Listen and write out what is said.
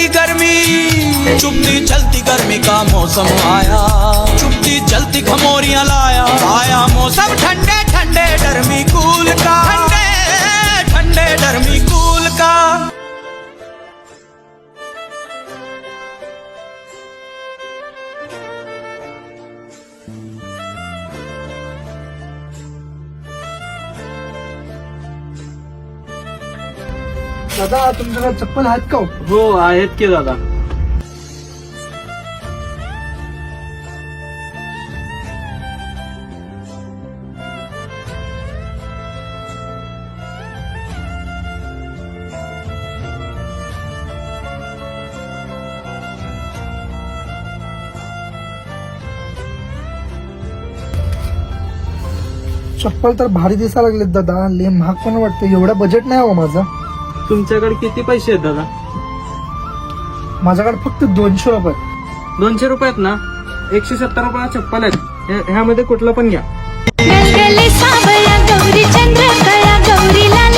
चलती गर्मी, चुपती चलती गर्मी का मौसम आया, चुपती चलती खमोरियां लाया, आया मौसम ठंडे ठंडे डरमी कूल का, ठंडे ठंडे डरमी कूल का। दादा तुमच्याकडे चप्पल आहेत का? हो आहेत की दादा. चप्पल तर भारी दिसायला लागलेत दादा, लय महाग पण वाटतं. एवढा बजेट नाही हो माझं. तुमच्याकडे किती पैसे आहेत दादा? माझ्याकडे फक्त 200 रुपये. 200 रुपयात ना 170 रुपयाला चप्पल आहेत. ह्यामध्ये कुठलं पण घ्या. गलगले सावळ्या गौरी चंद्र कळा गौरीला